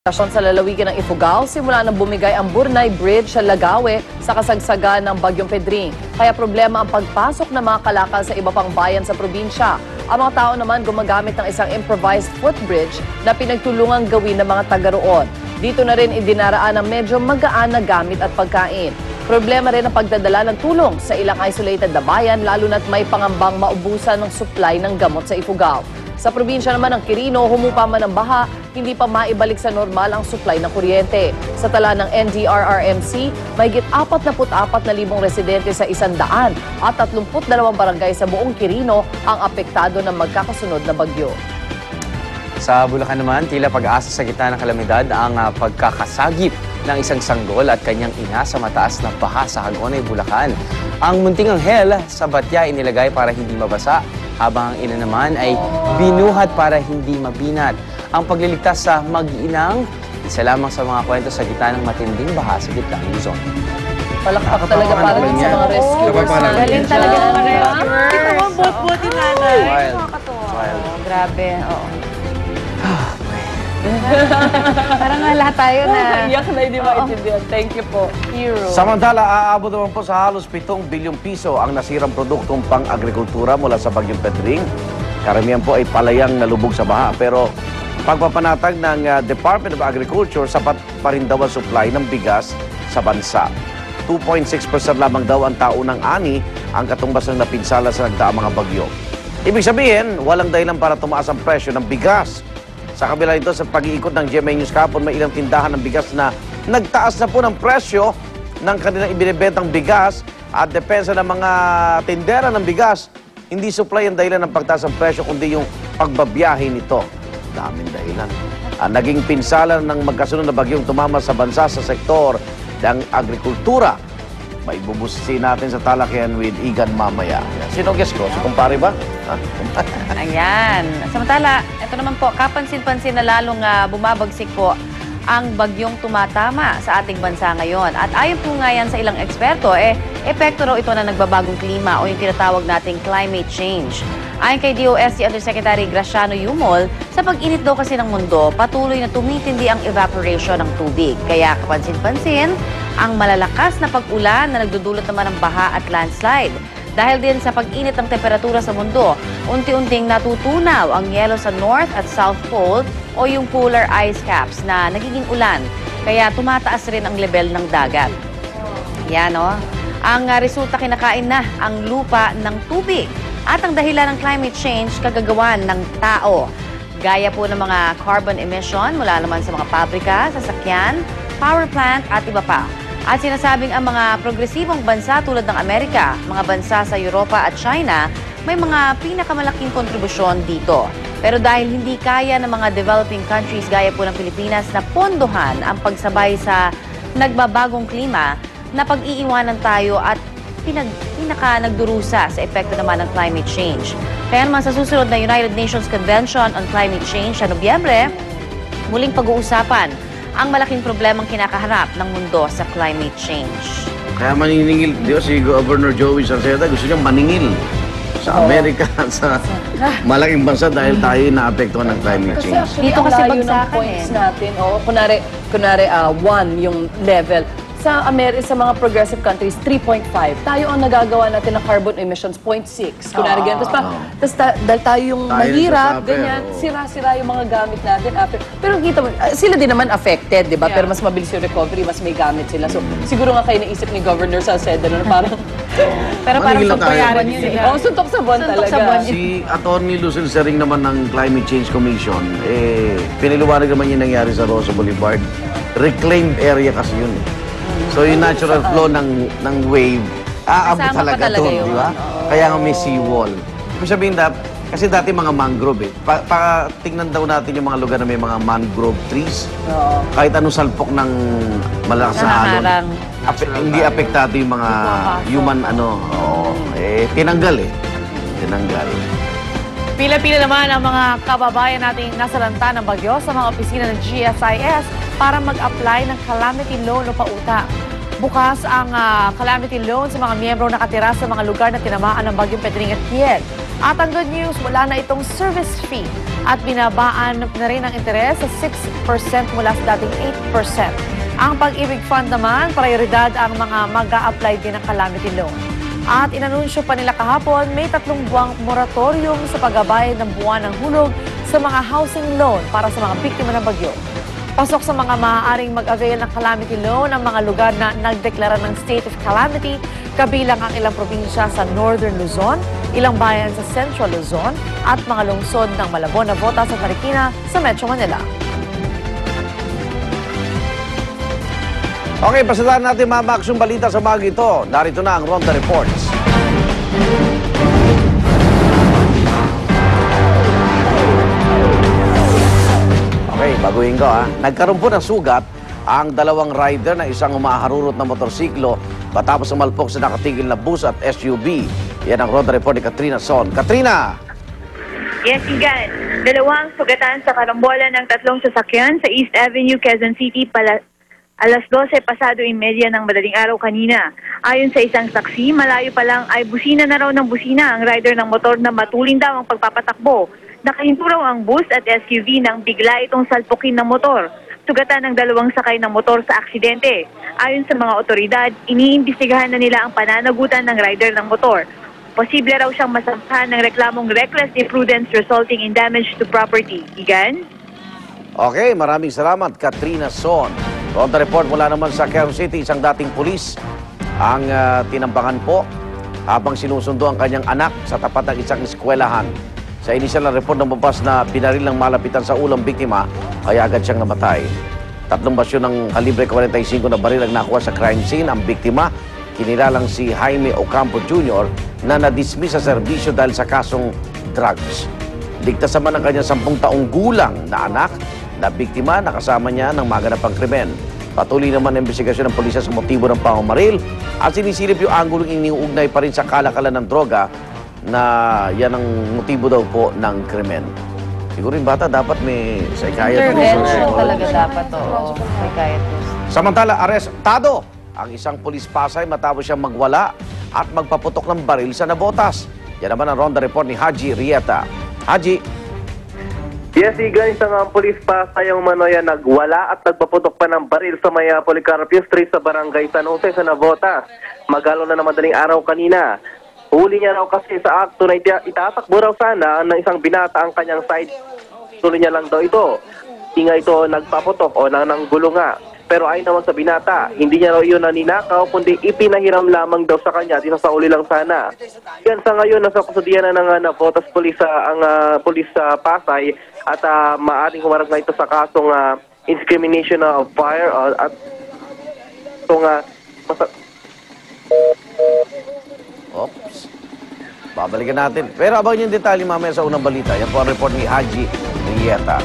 Sa lalawigan ng Ifugao, simula nang bumigay ang Burnay Bridge sa Lagawe sa kasagsagan ng Bagyong Pedring. Kaya problema ang pagpasok ng mga kalakal sa iba pang bayan sa probinsya. Ang mga tao naman gumagamit ng isang improvised footbridge na pinagtulungang gawin ng mga taga roon. Dito na rin idinaraan ang medyo magaan na gamit at pagkain. Problema rin ang pagdadala ng tulong sa ilang isolated na bayan, lalo na't may pangambang maubusan ng supply ng gamot sa Ifugao. Sa probinsya naman ng Quirino, humupa man ang baha, hindi pa maibalik sa normal ang supply ng kuryente. Sa tala ng NDRRMC, mahigit 44,000 residente sa 100 at 32 barangay sa buong Quirino ang apektado ng magkakasunod na bagyo. Sa Bulacan naman, tila pag-asa sa gitna ng kalamidad ang pagkakasagip ng isang sanggol at kanyang ina sa mataas na baha sa Hagonoy, Bulacan. Ang munting anghel sa batya inilagay para hindi mabasa, habang ang ina naman ay binuhat para hindi mabinat. Ang pagliligtas sa mag-inang, isa lamang sa mga kwento sa gitna ng matinding baha sa gitna ng Luzon. Palakpak talaga para din sa mga rescuers. Galing talaga ng mga rescuers. Kita mo, bot-bot yung nanay. Wild. Grabe, oo. Parang lahat tayo na... Iyak na hindi maintindihan. Thank you po. Hero. Samantala, aabot naman po sa halos 7 bilyong piso ang nasirang produktong pang-agrikultura mula sa Bagyong Pedring. Karamihan po ay palayang nalubog sa baha. Pero pagpapanatag ng Department of Agriculture, sapat pa rin daw ang supply ng bigas sa bansa. 2.6% lamang daw ang taunang ani ang katumbas ng napinsala sa nagdaang mga bagyo. Ibig sabihin, walang dahilan para tumaas ang presyo ng bigas. Sa kabila nito, sa pag-iikot ng GMA News kahapon, may ilang tindahan ng bigas na nagtaas na po ng presyo ng kanilang ibinibentang bigas at depensa ng mga tindera ng bigas. Hindi supply ang dahilan ng pagtaas ng presyo, kundi yung pagbabiyahe nito. Daming dahilan. Naging pinsala ng magkasunod na bagyong tumama sa bansa sa sektor ng agrikultura. May bubusin natin sa talakihan with Igan mamaya. Sino guest ko? Si kumpare ba? Ayan. Samantala, ito naman po, kapansin-pansin na lalong bumabagsik po ang bagyong tumatama sa ating bansa ngayon. At ayon po nga yan sa ilang eksperto, epekto raw ito na nagbabagong klima o yung tinatawag nating climate change. Ayon kay DOST Undersecretary Graciano Yumol, sa pag-init daw kasi ng mundo, patuloy na tumitindi ang evaporation ng tubig. Kaya kapansin-pansin, ang malalakas na pag-ulan na nagdudulot naman ng baha at landslide. Dahil din sa pag-init ng temperatura sa mundo, unti-unting natutunaw ang yelo sa North at South Pole o yung polar ice caps na nagiging ulan. Kaya tumataas rin ang level ng dagat. Yan o. Ang resulta, kinakain na ang lupa ng tubig. At ang dahilan ng climate change, kagagawan ng tao. Gaya po ng mga carbon emission mula naman sa mga pabrika, sasakyan, power plant at iba pa. At sinasabing ang mga progresibong bansa tulad ng Amerika, mga bansa sa Europa at China, may mga pinakamalaking kontribusyon dito. Pero dahil hindi kaya ng mga developing countries gaya po ng Pilipinas na pondohan ang pagsabay sa nagbabagong klima, na pag-iiwanan tayo at pinaka-nagdurusa sa epekto naman ng climate change. Kaya naman sa susunod na United Nations Convention on Climate Change sa Nobyembre, muling pag-uusapan ang malaking problemang kinakaharap ng mundo sa climate change. Kaya maniningil, di ba, si Governor Joey Salceda gusto niyang maningil sa Amerika at sa malaking bansa dahil tayo naapektuhan ng climate change. Dito kasi ang layo ng bagsakan points natin. O, kunwari 1 yung level. Sa mga progressive countries, 3.5. Tayo ang nagagawa natin ng carbon emissions, 0.6. Kunwari ganyan. Tapos dahil tayo yung mahirap, ganyan, sira-sira yung mga gamit natin. Pero kita mo, sila din naman affected, di ba? Pero mas mabilis yung recovery, mas may gamit sila. So, siguro nga kayo naisip ni Governor Salceda na parang... Pero parang Maningil na tayo. pagbayaran yun. Oo, suntok sa buwan Suntok talaga. sa buwan. Si Atty. Lucille Sering naman ng Climate Change Commission, piniliwanag naman yung nangyari sa Rosa Boulevard. Reclaimed area kasi yun. So yung natural flow ng wave, aabot Kasama talaga pa talaga doon, yun. di ba? Kaya nga may seawall. Ibig sabihin, kasi dati mga mangrove tingnan daw natin yung mga lugar na may mga mangrove trees. Kahit anong salpok ng malakas na alon, Nahaharang. hindi apektado yung mga human tinanggal. Tinanggal. Pila-pila naman ang mga kababayan nating nasalanta ng bagyo sa mga opisina ng GSIS para mag-apply ng calamity loan o pautang. Bukas ang calamity loan sa mga miyembro nakatira sa mga lugar na tinamaan ng Bagyong Pedring at Kiel. At ang good news, wala na itong service fee at binabaan na rin ang interes sa 6% mula sa dating 8%. Ang Pag-ibig Fund naman, prioridad ang mga mag-a-apply din ng calamity loan. At inanunsyo pa nila kahapon, may 3 buwang moratorium sa pagbabayad ng buwan ng hulog sa mga housing loan para sa mga biktima ng bagyo. Pasok sa mga maaaring mag-avail ng calamity loan ang mga lugar na nagdeklara ng state of calamity, kabilang ang ilang probinsya sa Northern Luzon, ilang bayan sa Central Luzon, at mga lungsod ng Malabon, Navotas at Marikina sa Metro Manila. Okay, pasadahan natin mga maksyong balita sa mga ito. Narito na ang Ronda Reports. Okay, baguhin ko ha. Nagkaroon po ng sugat ang 2 rider na isang umaharurot na motorsiklo matapos umalpok sa nakatigil na bus at SUV. Yan ang Ronda Report ni Katrina Son. Katrina! Yes, Igan. 2 sugatan sa karambola ng 3 sasakyan sa East Avenue, Quezon City, alas 12 pasado 30 ng madaling araw kanina. Ayon sa isang saksi, malayo pa lang ay busina na raw ng busina ang rider ng motor na matulin daw ang pagpapatakbo. Nakahinto raw ang bus at SUV nang bigla itong salpukin ng motor. Sugatan ng 2 sakay ng motor sa aksidente. Ayon sa mga otoridad, iniimbestigahan na nila ang pananagutan ng rider ng motor. Posible raw siyang masampahan ng reklamong reckless imprudence resulting in damage to property. Igan? Okay, maraming salamat, Katrina Son. Ronda Report mula naman sa Quezon City, isang dating pulis ang tinambangan po habang sinusundo ang kanyang anak sa tapat ng isang eskwelahan. Sa inisyal na report ng babas na pinaril ng malapitan sa ulang biktima, kaya agad siyang namatay. 3 basyo ng kalibre 45 na baril ang nakuha sa crime scene. Ang biktima, kinilalang si Jaime Ocampo Jr. na na-dismiss sa serbisyo dahil sa kasong drugs. Ligtas naman ang kanyang 10 taong gulang na anak na biktima na kasama niya ng maganapang krimen. Patuloy naman ang investigasyon ng pulisya sa motibo ng pamamaril at sinisilip yung angulong iniuugnay pa rin sa kalakalan ng droga na yan ang motibo daw po ng krimen. Siguro yung bata dapat may psychiatrist. Intervention talaga dapat, oo. Psychiatrist. Samantala, arestado ang isang pulis Pasay matapos siyang magwala at magpaputok ng baril sa Navotas. Yan naman ang Ronda Report ni Haji Rieta. Haji. Yes, Igan, isang pulis Pasay ang manoya nagwala at nagpaputok pa ng baril sa may Policarpio Street sa Barangay San Jose sa Navotas. Magalo na madaling araw kanina. Huli niya raw kasi sa akto na itatakbo raw sana ng isang binata ang kanyang side. Tuloy niya lang daw ito. Hindi nga ito nagpaputok o nanggulong nga. Pero ayon naman sa binata, hindi niya raw iyon naninakaw, kundi ipinahiram lamang daw sa kanya, sinasauli lang sana. Yan sa ngayon, nasa kusudian na ng Navotas Police ang Police Pasay at maaring humarap na ito sa kasong incrimination of fire at itong Oops. Babalikan natin. Pero abangan yung detalye mamaya sa unang balita. Yan po ang report ni Haji Rieta.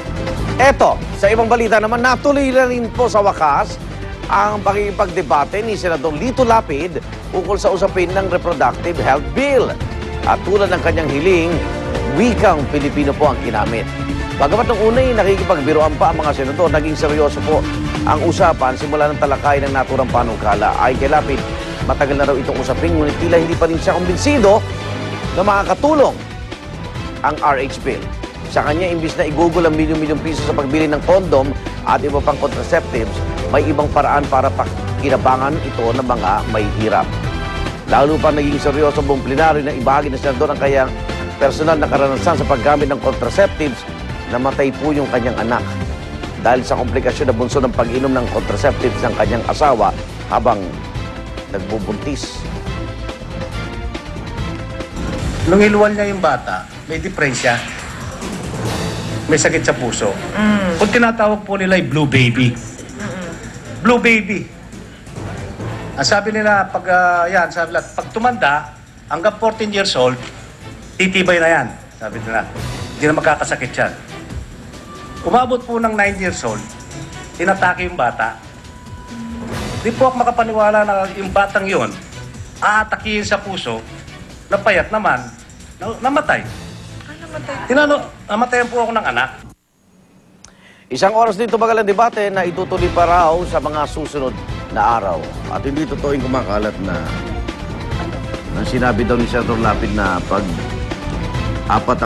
Eto, sa ibang balita naman, natuloy na rin po sa wakas ang pakikipagdebate ni Senador Lito Lapid ukol sa usapin ng Reproductive Health Bill. At tulad ng kanyang hiling, wikang Pilipino po ang ginamit. Bagamat nung unay nakikipagbiroan pa ang mga senador, naging seryoso po ang usapan simula ng talakay ng naturang panukala. Ay kay Lapid, matagal na raw itong usapin, ngunit tila hindi pa rin siya kumbinsido na makakatulong ang RH Bill. Sa kanya, imbis na igugol ang milyon-milyong piso sa pagbili ng kondom at iba pang contraceptives, may ibang paraan para pakinabangan ito ng mga may hirap. Lalo pa naging seryoso buong plenaryo na ibahagi ng senador ang kanyang personal na karanasan sa paggamit ng contraceptives. Namatay po yung kanyang anak dahil sa komplikasyon na bunso ng pag-inom ng contraceptives ng kanyang asawa habang nagbubuntis. Nung iluwan niya yung bata, may depresya. May sakit sa puso. Kung tinatawag po nila ay blue baby. Blue baby. Ang sabi nila, pag tumanda, hanggang 14 years old, titibay na yan. Sabi nila, hindi na magkakasakit yan. Umabot po ng 9 years old, tinatake yung bata. Di po ako makapaniwala na yung batang yun, aatakihin sa puso, napayat naman, namatay. Namatayan po ako ng anak. Isang oras din tumagal ang debate na itutuloy pa raw sa mga susunod na araw. At hindi totoo yung kumakalat na ang sinabi daw ni Senador Lapid na pag 4